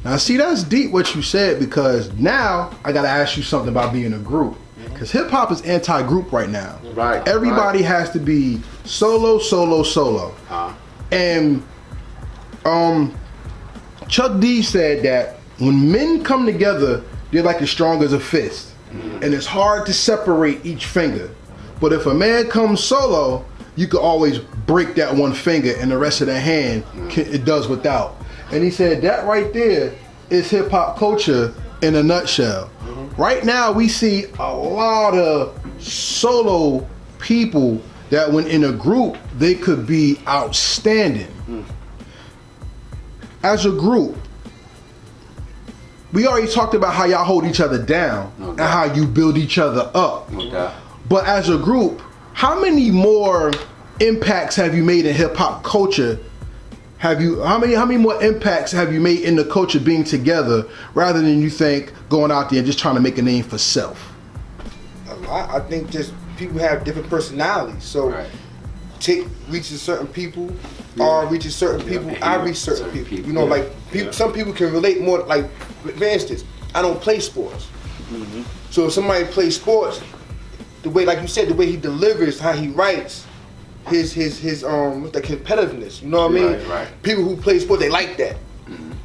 Now, see, that's deep what you said, because now I gotta ask you something about being a group. Because hip hop is anti-group right now. Right. Everybody has to be solo. And Chuck D said that when men come together, they're like as strong as a fist. And it's hard to separate each finger. But if a man comes solo, you can always break that one finger and the rest of the hand, it does without. And he said that right there is hip hop culture in a nutshell. Right now we see a lot of solo people that when in a group, they could be outstanding. As a group, we already talked about how y'all hold each other down and how you build each other up. But as a group, how many more impacts have you made in hip hop culture? How many more impacts have you made in the culture being together rather than you think going out there and just trying to make a name for self? I think just people have different personalities. So reaches certain people, or reaches certain people, I reach certain people. You know, like some people can relate more. Like, for instance, I don't play sports. So if somebody plays sports, the way, like you said, the way he delivers, how he writes, his what's the competitiveness, you know what I mean? Right. People who play sports, they like that.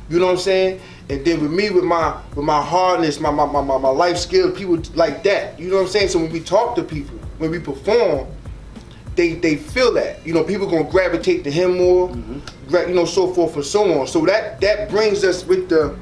You know what I'm saying? And then with me, with my hardness, my life skills, people like that. You know what I'm saying? So when we talk to people, when we perform, they feel that. You know, people gonna gravitate to him more, you know, so forth and so on. So that brings us with the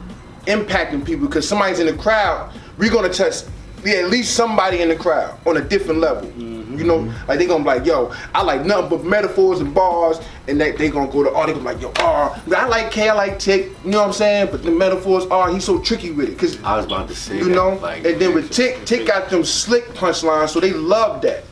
impacting people, because somebody's in the crowd, we're gonna touch at least somebody in the crowd on a different level. You know, like they gonna be like, yo, I like nothing but metaphors and bars, and they gonna go to R, they gonna be like, yo, R, I like K, I like Tick, you know what I'm saying? But the metaphors R, he's so tricky with it. Cause I was about to say you know, like, and then with Tick got them slick punchlines, so they love that.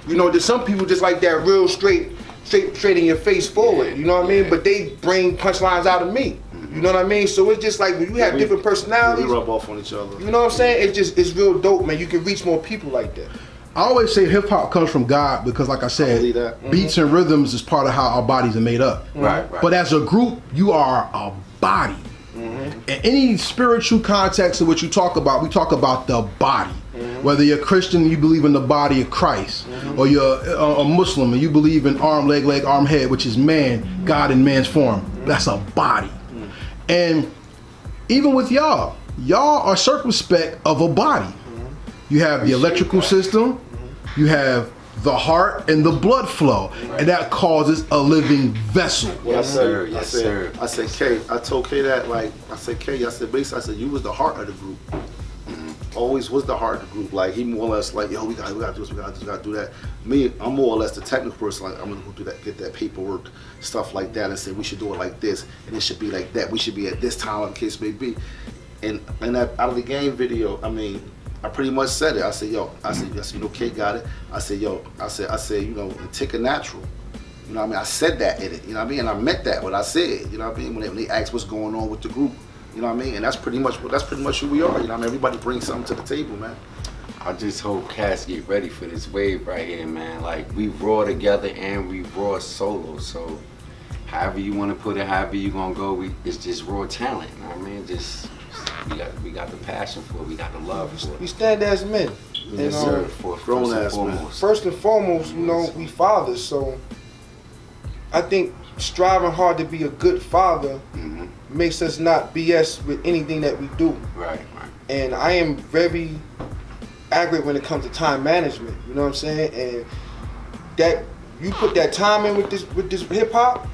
You know, there's some people just like that real straight in your face forward, you know what I mean? But they bring punchlines out of me. You know what I mean? So it's just like when you have different personalities, we rub off on each other. You know what I'm saying? It's real dope, man. You can reach more people like that. I always say hip hop comes from God because, like I said, beats and rhythms is part of how our bodies are made up. Right. But as a group, you are a body. In any spiritual context of what you talk about, we talk about the body. Whether you're a Christian, you believe in the body of Christ, or you're a Muslim and you believe in arm, leg, arm, head, which is man, God in man's form. That's a body. And even with y'all are circumspect of a body. You have the electrical system, you have the heart and the blood flow, and that causes a living vessel. I said, K, I told K that, like, I said, K, I said, basically, I said, you was the heart of the group. Always was the heart of the group. Like, he more or less like, yo, we gotta do this, we gotta do that. Me, I'm more or less the technical person. Like, I'm gonna go do that, get that paperwork, stuff like that, and say we should do it like this, and it should be like that. We should be at this time, like the case may be. And that out of the game video, I mean, I pretty much said it. I said, yo, you know, K got it. I said, yo, I said, you know, take a natural. You know what I mean? I said that in it. You know what I mean? And I meant that what I said. You know what I mean? When they asked what's going on with the group. You know what I mean? And that's pretty much who we are. You know what I mean? Everybody brings something to the table, man. I just hope cats get ready for this wave right here, man. Like, we raw together and we raw solo. So however you want to put it, however you gonna go, it's just raw talent. You know what I mean? Just we got the passion for it. We got the love for it. We stand as men. Yes, sir. For grown ass men. First and foremost, you know, we fathers. So I think striving hard to be a good father makes us not BS with anything that we do. Right. And I am very accurate when it comes to time management. You know what I'm saying? And that you put that time in with this hip hop,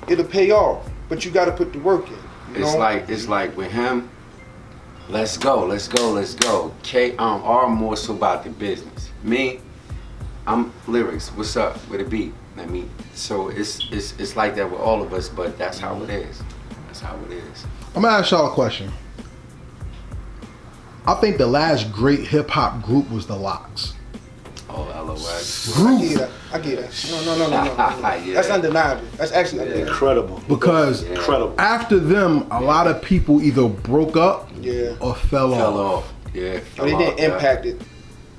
it'll pay off. But you got to put the work in. It's like with him. Let's go. R more so about the business. Me, I'm lyrics. What's up with a beat? I mean, so it's like that with all of us, but that's how it is. I'm gonna ask y'all a question. I think the last great hip hop group was the Locks. Oh, LOX. Group. I get that. No. Yeah. That's undeniable. That's actually incredible. Because after them, a lot of people either broke up or fell off. Yeah. They didn't impact it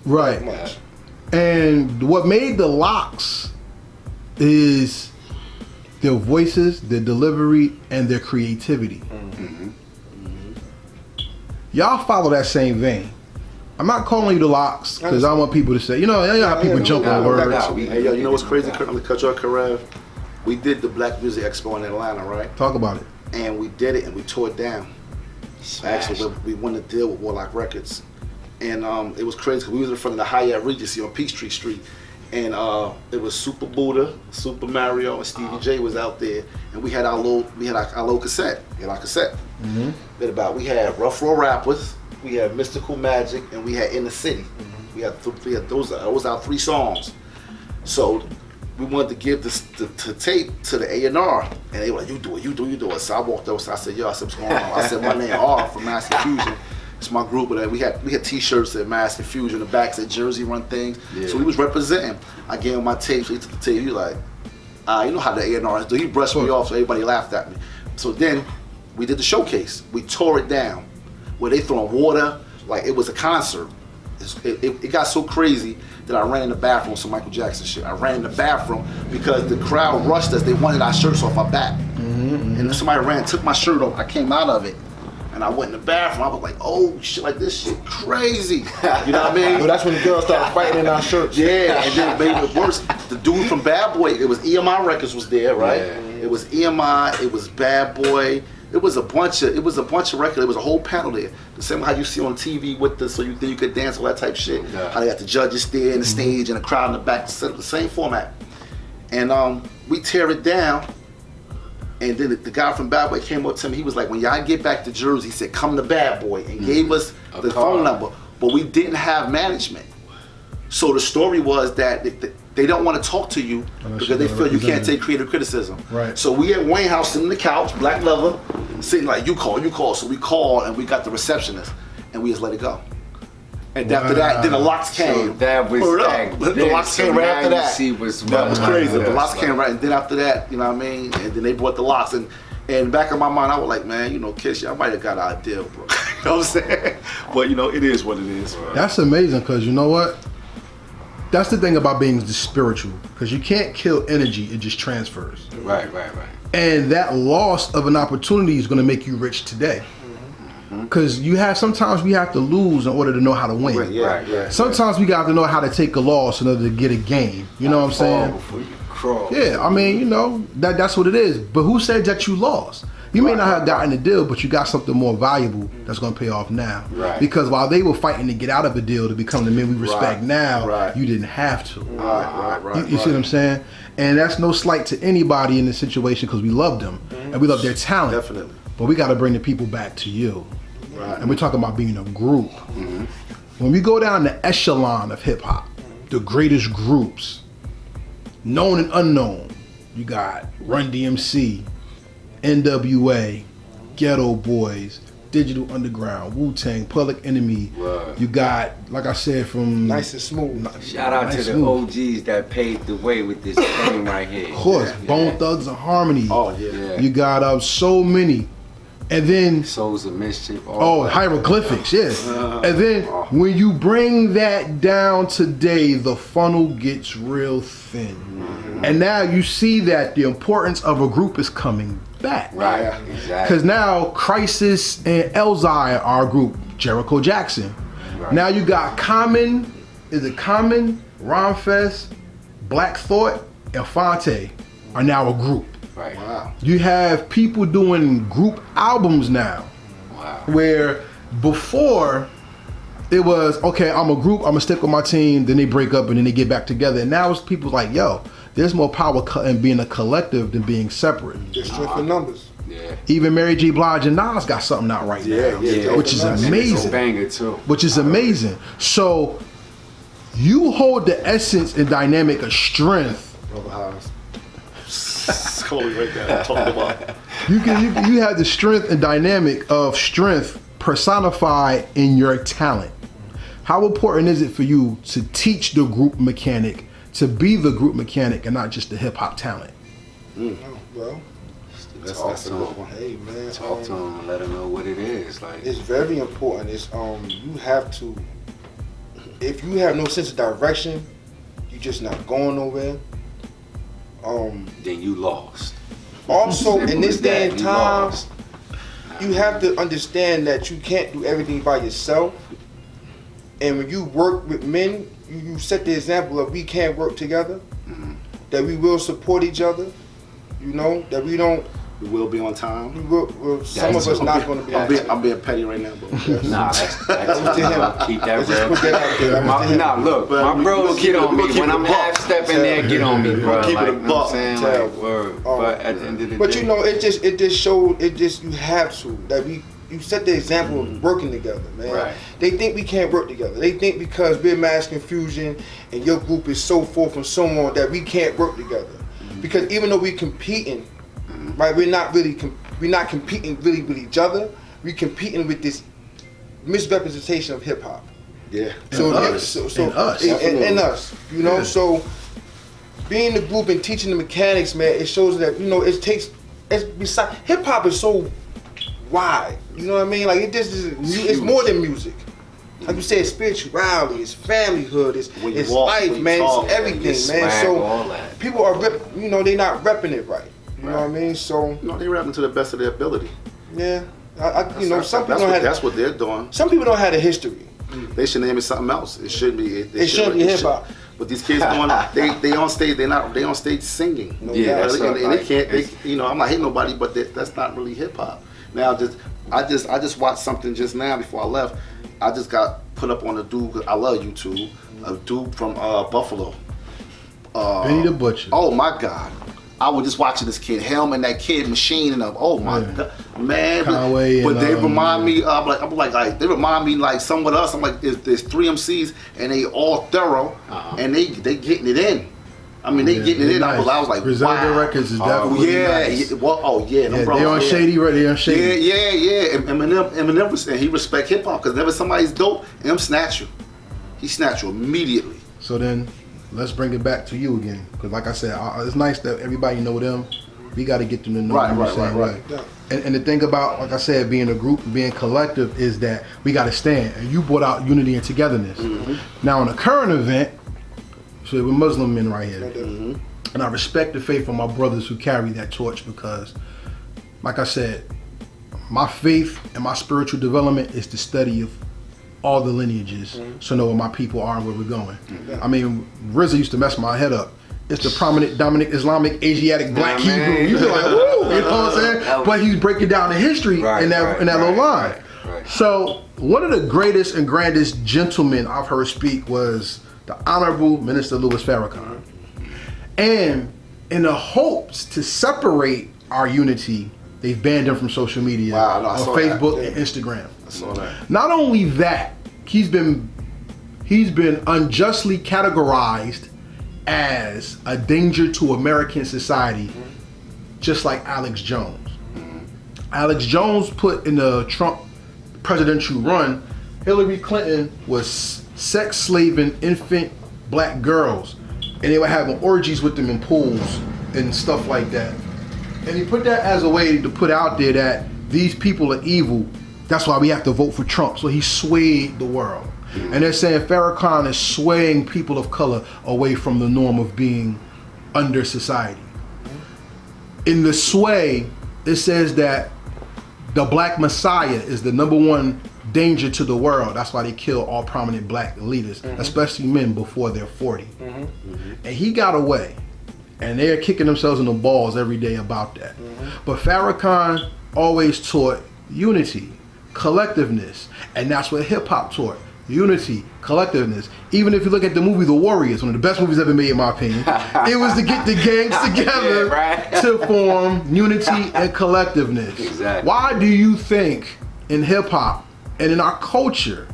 right much. And what made the Locks is their voices, their delivery, and their creativity. y'all follow that same vein. I'm not calling you the locks because I want people to say, you know how people jump on words. Hey, yo, you know what's crazy? I'm gonna cut you off, Karev. We did the Black Music Expo in Atlanta, right? Talk about it. And we did it and we tore it down. Actually, we won a deal with Warlock Records. And it was crazy because we was in front of the Hyatt Regency on Peachtree Street. And it was Super Buddha, Super Mario, and Stevie J was out there. And we had our little cassette. We had our cassette. We had Rough Roll Rappers, we had Mystical Magic, and we had In the City. We had those our 3 songs. So we wanted to give the tape to the A&R, and they were like, you do it. So I walked over, so I said, yo, I said, what's going on? I said, my name R from M.A.S.S. Confuzion. It's my group, but we had t-shirts that M.A.S.S. Confuzion, the backs that Jersey Run things. Yeah. So we was representing. I gave him my tape, so he took the tape. He was like, you know how the A&R do. He brushed me off, so everybody laughed at me. So then we did the showcase. We tore it down, where they throwing water like it was a concert. It got so crazy that I ran in the bathroom with some Michael Jackson shit. I ran in the bathroom because the crowd rushed us. They wanted our shirts off our back. And then somebody took my shirt off. I came out of it. And I went in the bathroom. I was like, oh shit, like this shit crazy. You know what I mean? Well, that's when the girls started fighting in our shirts. Yeah, and then it made it worse. The dude from Bad Boy, it was EMI Records was there, right? Yeah. It was EMI, it was Bad Boy. It was a bunch of records. It was a whole panel there. The same how you see on TV with so you could dance, all that type of shit. Yeah. How they got the judges there in the stage and the crowd in the back, the same format. And we tear it down. And then the guy from Bad Boy came up to me. He was like, when y'all get back to Jersey, he said, come to Bad Boy, and gave us the phone number. But we didn't have management. So the story was that they don't want to talk to you because they feel you can't take creative criticism. Right. So we at Wayne House sitting on the couch, black leather, sitting like, you call. So we called and we got the receptionist and we just let it go. And after that, then the locks came. So that was the locks came right after that. That was crazy. The locks came right, and then after that, you know what I mean? And then they brought the locks. And back in my mind, I was like, man, you know, Kiss, y'all might have got our deal, bro. You know what I'm saying? But, you know, it is what it is. That's amazing, because you know what? That's the thing about being spiritual, because you can't kill energy, it just transfers. Right. And that loss of an opportunity is going to make you rich today. Because sometimes we have to lose in order to know how to win. Right. Sometimes we got to know how to take a loss in order to get a gain. You know what I'm saying? Before you crawl. Yeah, I mean, you know, that's what it is. But who said that you lost? You may not have gotten the deal, but you got something more valuable that's going to pay off now. Right. Because while they were fighting to get out of a deal to become the men we respect now, you didn't have to. Right. You see what I'm saying? And that's no slight to anybody in this situation because we love them and we love their talent. Definitely. But we got to bring the people back to you. Right. And we're talking about being a group. When we go down the echelon of hip hop, the greatest groups, known and unknown, you got Run DMC, NWA, Ghetto Boys, Digital Underground, Wu-Tang, Public Enemy. Right. You got, like I said, from Nice and Smooth. Shout out to the OGs that paved the way with this thing right here. Of course, Bone Thugs and Harmony. Oh, yeah. You got so many. And then Souls of Mischief. Hieroglyphics, yes. And then when you bring that down today, the funnel gets real thin. And now you see that the importance of a group is coming back. Right, exactly. Because now Crisis and Elzai are a group, Jericho Jackson. Right. Now you got Common, Ronfest, Black Thought, and Fonte are now a group. Right. Wow. You have people doing group albums now. Wow. Where before it was, okay, I'm a group, I'm gonna stick with my team, then they break up and then they get back together. And now it's people like, yo, there's more power in being a collective than being separate. Just strength in numbers. Yeah. Even Mary J. Blige and Nas got something out right now. Which is amazing. It's a banger too. Which is amazing. So you hold the essence and dynamic of strength. Brother House. Right there. Talking about. You have the strength and dynamic of strength personified in your talent. How important is it for you to teach the group mechanic, to be the group mechanic and not just the hip hop talent? Well, That's a good one. Hey man, Talk to them and let them know what it is. Like, it's very important. It's you have to. If you have no sense of direction, you're just not going nowhere. then you lost. Also, in this day and time, you have to understand that you can't do everything by yourself. And when you work with men, you set the example of we can't work together, that we will support each other, you know, that we don't. We will be on time. Some of us not going to be on time. I'm being petty right now, but Nah, that's to him. keep that Let's just put that out there. Nah, look, But my bros get on me when I'm half stepping there. Get on me, bro. Keep it Like, a you know what I'm buck. saying, like, word. But at the end of the But day, you know, it just showed. You have to that you set the example of working together, man. Right. They think we can't work together. They think because we're M.A.S.S, Confuzion, and your group is so forth and so on that we can't work together. Because even though we're competing, right, we're not competing really with each other. We're competing with this misrepresentation of hip hop. yeah. So And us. and us, you know. Yeah. So being the group and teaching the mechanics, man, it shows that, you know, hip hop is so wide. You know what I mean? Like it's more than music. Like you said, spirituality, it's familyhood, it's walk, life, when you man, talk, it's everything, it's man. swag, So all that. people are, they're not repping it right. You know what I mean? So No, they rapping to the best of their ability. yeah, some people That's don't what, have. that's what they're doing. Some people don't have a history. They should name it something else. It shouldn't be. It shouldn't be hip hop. But these kids doing, they on stage. They on stage singing. No Yeah, doubt. that's and, what, and like, they can't. it's- I'm not hating nobody, but that's not really hip hop. Now, I just watched something just now before I left. I just got put up on a dude. 'Cause I love YouTube. A dude from Buffalo. Benny the Butcher. Oh my God. I was just watching this kid, him and that kid Machine, and oh my Yeah. God, man! Conway but and, they remind yeah. me. I'm like they remind me like somewhat else. I'm like, there's 3 MCs and they all thorough, and they getting it in. I mean, they Yeah, getting it they're in. nice. I was like, Griselda wow. Records is definitely yeah, nice. yeah. Well, yeah. Yeah, bros, they on yeah. Shady, right? They on Shady. Yeah. And Eminem, and he respect hip hop because whenever somebody's dope, him snatch you. He snatch you immediately. So then, let's bring it back to you again, because like I said, it's nice that everybody know them. We got to get them to know them the same way. Yeah. And the thing about, like I said, being a group, being collective, is that we got to stand. And you brought out unity and togetherness. Now, in a current event, so we're Muslim men right here, and I respect the faith of my brothers who carry that torch because, like I said, my faith and my spiritual development is the study of all the lineages, so know where my people are and where we're going. I mean, RZA used to mess my head up. It's the prominent, dominant, Islamic, Asiatic, Black Yeah, Hebrew. man. You feel like, woo, you know what I'm saying? But he's breaking down the history in that little line. right. So one of the greatest and grandest gentlemen I've heard speak was the Honorable Minister Louis Farrakhan. And in the hopes to separate our unity, they've banned him from social media Wow, no, I on saw Facebook that. and Instagram. I saw that. Not only that, he's been unjustly categorized as a danger to American society, just like Alex Jones. Alex Jones put in the Trump presidential run, Hillary Clinton was sex slaving infant black girls, and they were having orgies with them in pools and stuff like that. And he put that as a way to put out there that these people are evil. That's why we have to vote for Trump. So he swayed the world. And they're saying Farrakhan is swaying people of color away from the norm of being under society. In the sway, it says that the black messiah is the #1 danger to the world. That's why they kill all prominent black leaders, especially men before they're 40. And he got away. And they're kicking themselves in the balls every day about that. But Farrakhan always taught unity, collectiveness, and that's what hip hop taught. Unity, collectiveness. Even if you look at the movie The Warriors, one of the best movies ever made in my opinion, it was to get the gangs together to form unity and collectiveness. Exactly. Why do you think in hip hop and in our culture,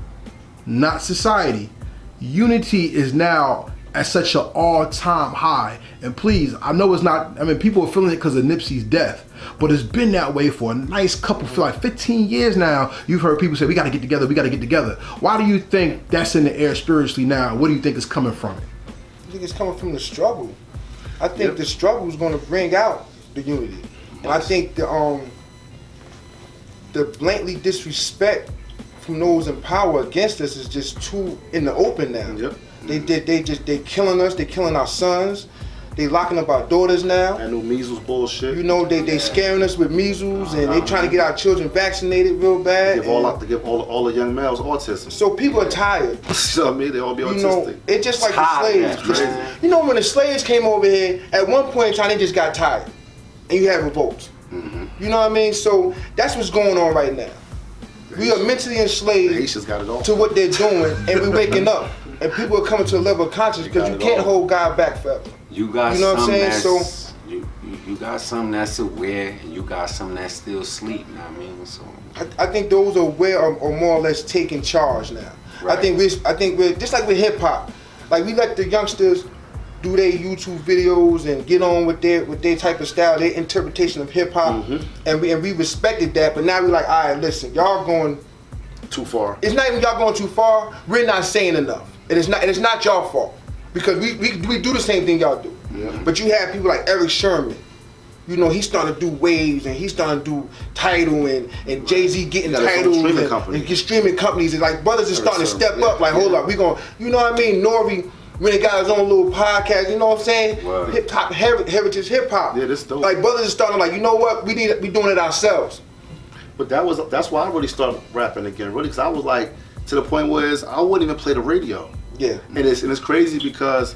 not society, unity is now at such an all-time high? And please, I know it's not, I mean, people are feeling it because of Nipsey's death, but it's been that way for a nice couple, for like 15 years now. You've heard people say, we got to get together, we got to get together. Why do you think that's in the air spiritually now? What do you think is coming from it? I think it's coming from the struggle. I think the struggle is going to bring out the unity. And I think the blatantly disrespect from those in power against us is just too in the open now. Yep. They killing us. They killing our sons. They locking up our daughters now. That new measles bullshit. You know, they scaring us with measles, and they trying to get our children vaccinated real bad. Give all the young males autism. So people are tired. So I mean, they all be autistic. You know, it's just like the slaves. You know, when the slaves came over here, at one point in time, they just got tired, and you had revolts. You know what I mean? So that's what's going on right now. We are mentally enslaved got it all. to what they're doing, and we're waking up. And people are coming to a level of consciousness because you can't hold God back forever. You got, you know what I'm saying? So you got some that's aware, and you got some that's still asleep. You know what I mean? So I think those are aware are more or less taking charge now. Right. I think we're just like with hip hop. Like we let the youngsters do their YouTube videos and get on with their type of style, their interpretation of hip hop, and we respected that. But now we're like, all right, listen, y'all going too far. It's not even y'all going too far. We're not saying enough. And it's not y'all fault because we do the same thing y'all do. Yeah. But you have people like Eric Sherman. You know, he's starting to do waves and he's starting to do Tidal and Jay-Z getting titles and get streaming companies. And like brothers are starting to step up. Like, hold up, we going, you know what I mean? Nori, when he got his own little podcast, you know what I'm saying? Wow. Hip hop, heritage hip hop. Yeah, this dope. Like brothers are starting like, you know what? We doing it ourselves. But that's why I really started rapping again, really, because I was like to the point where I wouldn't even play the radio. Yeah. And it's crazy because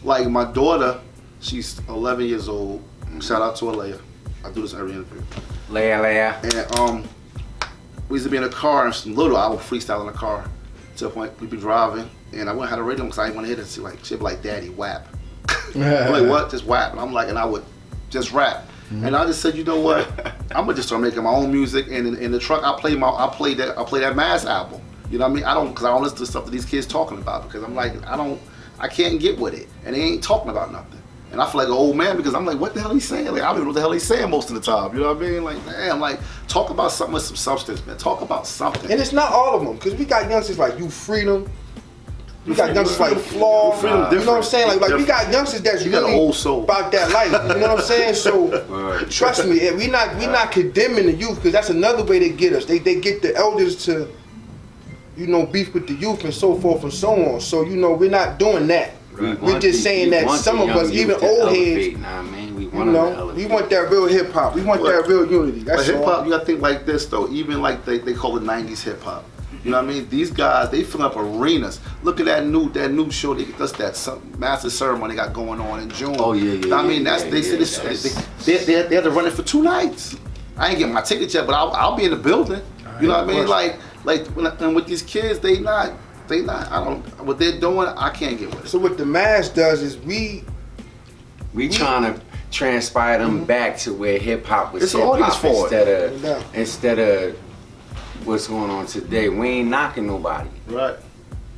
like my daughter, she's 11 years old. Shout out to Alea. I do this every interview. Leia. And we used to be in a car and little I would freestyle in the car to the point we'd be driving and I wouldn't have the radio because I didn't want to hear this like she'd be like, Daddy, whap. I'm like, what? Just whap. And I'm like, and I would just rap. And I just said, you know what? I'm gonna just start making my own music and in the truck I play that M.A.S.S album. You know what I mean? I don't listen to stuff that these kids talking about because I'm like, I can't get with it. And they ain't talking about nothing. And I feel like an old man because I'm like, what the hell he's saying? Like, I don't even know what the hell he's saying most of the time. You know what I mean? Like, damn, like, talk about something with some substance, man. Talk about something. And it's not all of them, because we got youngsters like You Freedom. We got youngsters like Flaw. You know what I'm saying? Like we got youngsters that's really old soul about that life. You know what I'm saying? So trust me, we not condemning the youth, because that's another way they get us. They get the elders to, you know, beef with the youth and so forth and so on. So, you know, we're not doing that. We're just saying that some of us, even old heads, we want that real hip hop. We want that real unity. That's hip hop. You gotta think like this though. Even like they call it 90s hip hop. You know what I mean? These guys, they fill up arenas. Look at that new show. That's that massive ceremony they got going on in June. Oh yeah. I mean, they had to run it for 2 nights. I ain't getting my ticket yet, but I'll be in the building. You know what I mean? Like and with these kids, they not. What they're doing, I can't get with it. So what the M.A.S.S does is we trying to transpire them back to where hip hop was hip hop instead of what's going on today. We ain't knocking nobody. Right.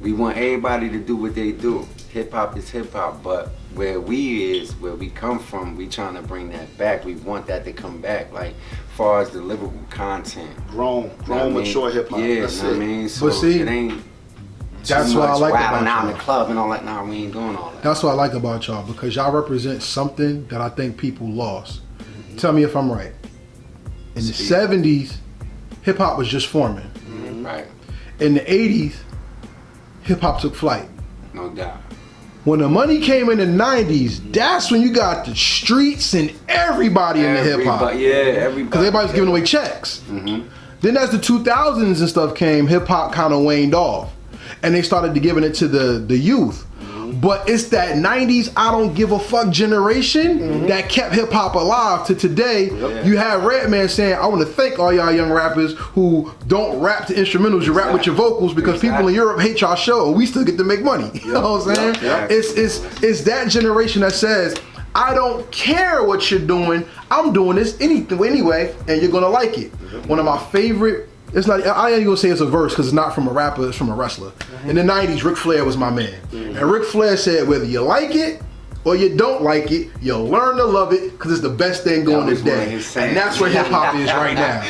We want everybody to do what they do. Hip hop is hip hop, but where we come from, we trying to bring that back. We want that to come back. Like, far as the lyrical content. Grown, mature hip hop. Yeah, that's it. I mean, so it ain't. That's what I like about y'all. y'all. In the club and all that. Nah, we ain't doing all that. That's what I like about y'all, because y'all represent something that I think people lost. Tell me if I'm right. In the 70s, hip hop was just forming. Right. In the 80s, hip hop took flight. No doubt. When the money came in the 90s, that's when you got the streets and everybody in the hip hop. Yeah, everybody. Because everybody's giving away checks. Then as the 2000s and stuff came, hip hop kind of waned off. And they started to giving it to the youth. But it's that 90s I don't give a fuck generation that kept hip hop alive to today. You have Redman saying, I want to thank all y'all young rappers who don't rap to instrumentals, you rap with your vocals, because people in Europe hate y'all show and we still get to make money. You know what I'm saying? It's that generation that says, I don't care what you're doing, I'm doing this anyway, and you're gonna like it. One of my favorite, it's not, I ain't gonna say it's a verse because it's not from a rapper, it's from a wrestler. In the 90s, Ric Flair was my man. And Ric Flair said, whether you like it or you don't like it, you'll learn to love it because it's the best thing going today. And that's where hip hop is right now.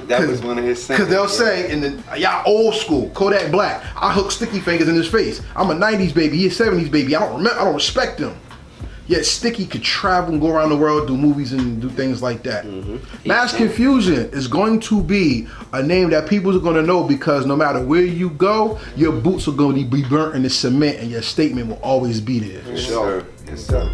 That was one of his sayings. Because they'll say, y'all old school, Kodak Black, I hook sticky fingers in his face. I'm a 90s baby, he's a 70s baby, I don't respect him. Yet Sticky could travel and go around the world, do movies and do things like that. M.A.S.S Confuzion is going to be a name that people are going to know, because no matter where you go, your boots are going to be burnt in the cement and your statement will always be there. Yes, sir.